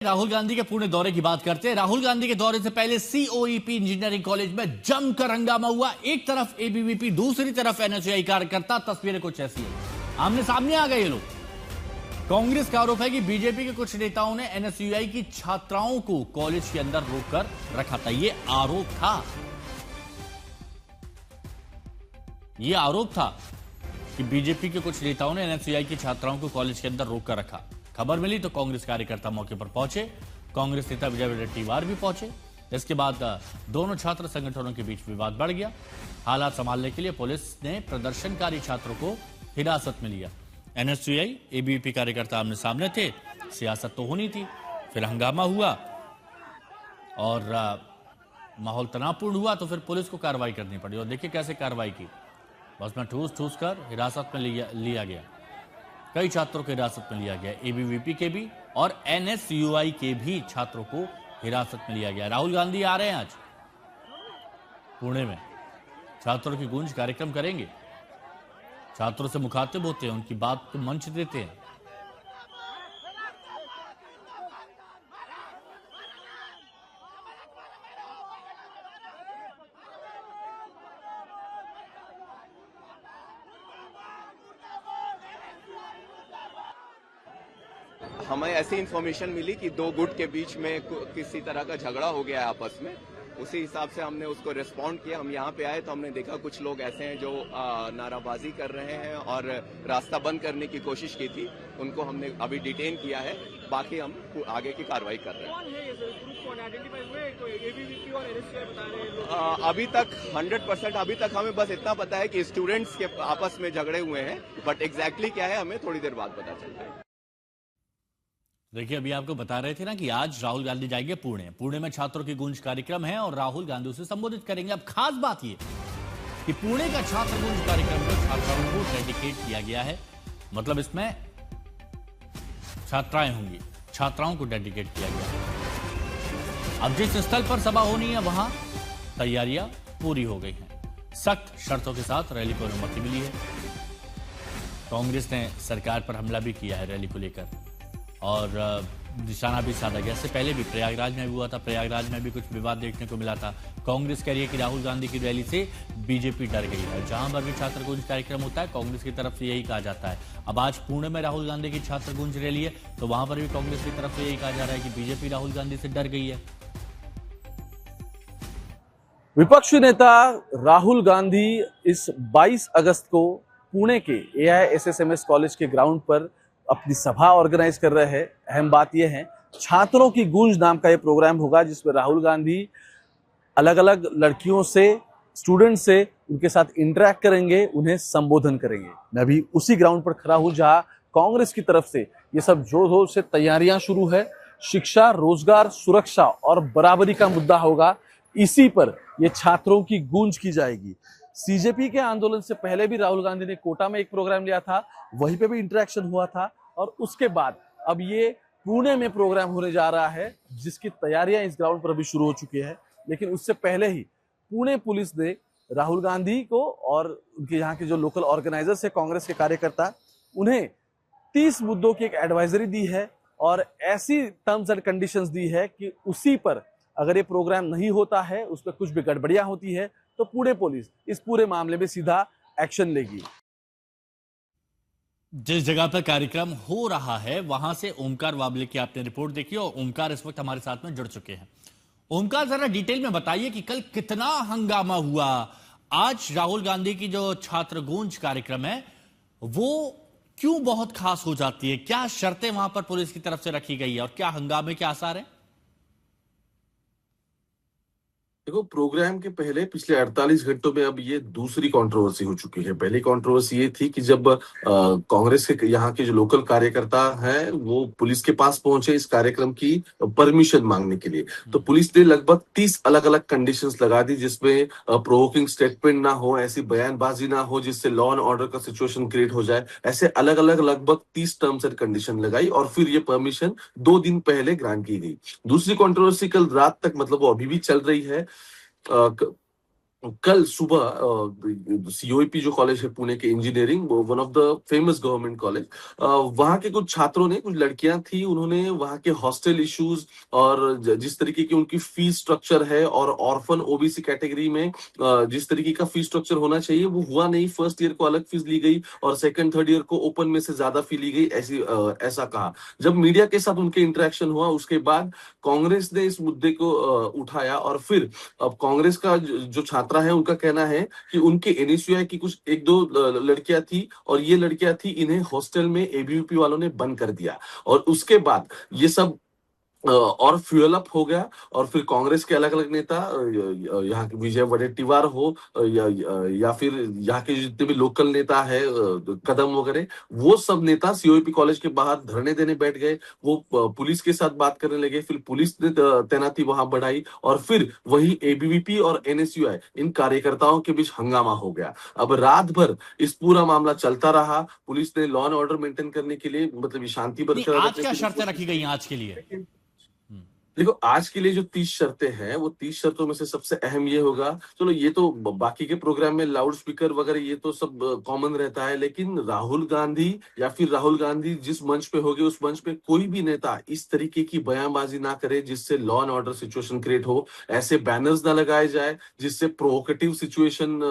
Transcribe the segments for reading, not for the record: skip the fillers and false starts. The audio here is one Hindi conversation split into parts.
राहुल गांधी के पुणे दौरे की बात करते हैं। राहुल गांधी के दौरे से पहले सीओईपी इंजीनियरिंग कॉलेज में जमकर हंगामा हुआ। एक तरफ एबीवीपी, दूसरी तरफ एनएसयूआई कार्यकर्ता। तस्वीरें कुछ ऐसी हैं, आमने सामने आ गए ये लोग। कांग्रेस का आरोप है कि बीजेपी के कुछ नेताओं ने एनएसयूआई की छात्राओं को कॉलेज के अंदर रोककर रखा था। ये आरोप था कि बीजेपी के कुछ नेताओं ने एनएसयूआई की छात्राओं को कॉलेज के अंदर रोककर रखा। खबर मिली तो कांग्रेस कार्यकर्ता मौके पर पहुंचे। कांग्रेस नेता विजय वडेट्टीवार भी पहुंचे। इसके बाद दोनों छात्र संगठनों के बीच विवाद बढ़ गया। हालात संभालने के लिए पुलिस ने प्रदर्शनकारी छात्रों को हिरासत में लिया। एनएसयूआई एबीवीपी कार्यकर्ता आमने सामने थे। सियासत तो होनी थी। फिर हंगामा हुआ और माहौल तनावपूर्ण हुआ तो फिर पुलिस को कार्रवाई करनी पड़ी। और देखिए कैसे कार्रवाई की। बस में ठूस कर हिरासत में लिया गया। कई छात्रों को हिरासत में लिया गया। एबीवीपी के भी और एनएसयूआई के भी छात्रों को हिरासत में लिया गया। राहुल गांधी आ रहे हैं आज पुणे में। छात्रों की गूंज कार्यक्रम करेंगे। छात्रों से मुखातिब होते हैं, उनकी बात को मंच देते हैं। हमें ऐसी इन्फॉर्मेशन मिली कि दो गुट के बीच में किसी तरह का झगड़ा हो गया है आपस में। उसी हिसाब से हमने उसको रिस्पॉन्ड किया। हम यहाँ पे आए तो हमने देखा कुछ लोग ऐसे हैं जो नाराबाजी कर रहे हैं और रास्ता बंद करने की कोशिश की थी। उनको हमने अभी डिटेन किया है। बाकी हम आगे की कार्रवाई कर रहे हैं। अभी तक 100% अभी तक हमें बस इतना पता है कि स्टूडेंट्स के आपस में झगड़े हुए हैं, बट एग्जैक्टली क्या है हमें थोड़ी देर बाद पता चलता है। देखिए, अभी आपको बता रहे थे ना कि आज राहुल गांधी जाएंगे पुणे में छात्रों की गूंज कार्यक्रम है और राहुल गांधी उसे संबोधित करेंगे। अब खास बात यह कि पुणे का छात्र गूंज कार्यक्रम को छात्राओं को डेडिकेट किया गया है। मतलब इसमें छात्राएं होंगी, छात्राओं को डेडिकेट किया गया है। अब जिस स्थल पर सभा होनी है वहां तैयारियां पूरी हो गई हैं। सख्त शर्तों के साथ रैली को अनुमति मिली है। कांग्रेस ने सरकार पर हमला भी किया है रैली को लेकर और निशाना भी साधा गया। इससे पहले भी प्रयागराज में भी हुआ था। प्रयागराज में भी कुछ विवाद देखने को मिला था। कांग्रेस कह रही है कि राहुल गांधी की रैली से बीजेपी डर गई है। जहां पर भी छात्र गूंज कार्यक्रम होता है कांग्रेस की तरफ से यही कहा जाता है। अब आज पुणे में राहुल गांधी की छात्र गूंज रैली है तो वहां पर भी कांग्रेस की तरफ से यही कहा जा रहा है कि बीजेपी राहुल गांधी से डर गई है। विपक्षी नेता राहुल गांधी इस 22 अगस्त को पुणे के एआईएसएसएमएस कॉलेज के ग्राउंड पर अपनी सभा ऑर्गेनाइज कर रहे हैं। अहम बात यह है, छात्रों की गूंज नाम का यह प्रोग्राम होगा जिसमें राहुल गांधी अलग अलग लड़कियों से, स्टूडेंट से उनके साथ इंटरेक्ट करेंगे, उन्हें संबोधन करेंगे। मैं भी उसी ग्राउंड पर खड़ा हूं जहां कांग्रेस की तरफ से ये सब जोर जोर से तैयारियां शुरू है। शिक्षा, रोजगार, सुरक्षा और बराबरी का मुद्दा होगा। इसी पर ये छात्रों की गूंज की जाएगी। सीजेपी के आंदोलन से पहले भी राहुल गांधी ने कोटा में एक प्रोग्राम लिया था, वहीं पे भी इंटरेक्शन हुआ था और उसके बाद अब ये पुणे में प्रोग्राम होने जा रहा है जिसकी तैयारियां इस ग्राउंड पर भी शुरू हो चुकी है। लेकिन उससे पहले ही पुणे पुलिस ने राहुल गांधी को और उनके यहाँ के जो लोकल ऑर्गेनाइजर्स है कांग्रेस के कार्यकर्ता, उन्हें 30 मुद्दों की एक एडवाइजरी दी है और ऐसी टर्म्स एंड कंडीशंस दी है कि उसी पर अगर ये प्रोग्राम नहीं होता है, उस पर कुछ भी गड़बड़ियां होती है तो पुणे पुलिस इस पूरे मामले में सीधा एक्शन लेगी। जिस जगह पर कार्यक्रम हो रहा है वहां से ओमकार वाबले की आपने रिपोर्ट देखी और ओमकार इस वक्त हमारे साथ में जुड़ चुके हैं। ओमकार, जरा डिटेल में बताइए कि कल कितना हंगामा हुआ। आज राहुल गांधी की जो छात्र गूंज कार्यक्रम है वो क्यों बहुत खास हो जाती है? क्या शर्तें वहां पर पुलिस की तरफ से रखी गई है और क्या हंगामे के आसार हैं? देखो, प्रोग्राम के पहले पिछले 48 घंटों में अब ये दूसरी कंट्रोवर्सी हो चुकी है। पहली कंट्रोवर्सी ये थी कि जब कांग्रेस के यहाँ के जो लोकल कार्यकर्ता हैं वो पुलिस के पास पहुंचे इस कार्यक्रम की परमिशन मांगने के लिए, तो पुलिस ने लगभग 30 अलग अलग कंडीशंस लगा दी जिसमें प्रोवोकिंग स्टेटमेंट ना हो, ऐसी बयानबाजी ना हो जिससे लॉ एंड ऑर्डर का सिचुएशन क्रिएट हो जाए। ऐसे अलग अलग लगभग 30 टर्म्स एंड कंडीशन लगाई और फिर ये परमिशन 2 दिन पहले ग्रांट की गई। दूसरी कंट्रोवर्सी कल रात तक, मतलब वो अभी भी चल रही है। कल सुबह सीओईपी जो कॉलेज है पुणे के engineering, one of the famous government college, वहाँ के कुछ छात्रों ने, कुछ लड़कियां थी, उन्होंने वहाँ के हॉस्टल इश्यूज और जिस तरीके की उनकी फीस स्ट्रक्चर है और ऑर्फन ओबीसी कैटेगरी में जिस तरीके का फीस स्ट्रक्चर होना चाहिए वो हुआ नहीं। फर्स्ट ईयर को अलग फीस ली गई और सेकंड थर्ड ईयर को ओपन में से ज्यादा फी ली गई, ऐसा कहा। जब मीडिया के साथ उनके इंटरेक्शन हुआ उसके बाद कांग्रेस ने इस मुद्दे को उठाया और फिर अब कांग्रेस का जो छात्रा है उनका कहना है कि उनके एनएसयूआई की कुछ एक दो लड़कियां थी और ये लड़कियां थी, इन्हें हॉस्टल में एबीवीपी वालों ने बंद कर दिया और उसके बाद ये सब और फ्यूअल अप हो गया। और फिर कांग्रेस के अलग अलग नेता, यहाँ के विजय वडेट्टीवार हो या फिर यहाँ के जितने भी लोकल नेता है, कदम वगैरह, वो सब नेता सीओईपी कॉलेज के बाहर धरने देने बैठ गए। वो पुलिस के साथ बात करने लगे, फिर पुलिस ने तैनाती वहां बढ़ाई और फिर वही एबीवीपी और एनएसयूआई इन कार्यकर्ताओं के बीच हंगामा हो गया। अब रात भर इस पूरा मामला चलता रहा। पुलिस ने लॉ एंड ऑर्डर मेंटेन करने के लिए, मतलब शांति नहीं, बरकरार आज रखने क्या के लिए शर्तें रखी गई हैं आज के लिए? देखो, आज के लिए जो 30 शर्तें हैं वो 30 शर्तों में से सबसे अहम ये होगा, चलो ये तो बाकी के प्रोग्राम में लाउड स्पीकर वगैरह ये तो सब कॉमन रहता है, लेकिन राहुल गांधी या फिर राहुल गांधी जिस मंच पे होगे उस मंच पे कोई भी नेता इस तरीके की बयानबाजी ना करे जिससे law and order situation create हो। ऐसे बैनर्स ना लगाए जाए जिससे प्रोवोकेटिव सिचुएशन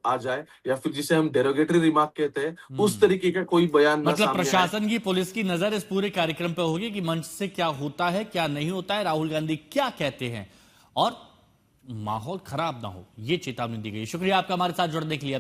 आ जाए, या फिर जिसे हम डेरोगेटरी रिमार्क कहते हैं, उस तरीके का कोई बयान ना मतलब सामने आए। प्रशासन की, पुलिस की नजर इस पूरे कार्यक्रम पर होगी कि मंच से क्या होता है, क्या नहीं होता है, राहुल गांधी क्या कहते हैं, और माहौल खराब ना हो, ये चेतावनी दी गई। शुक्रिया आपका हमारे साथ जुड़ने के लिए।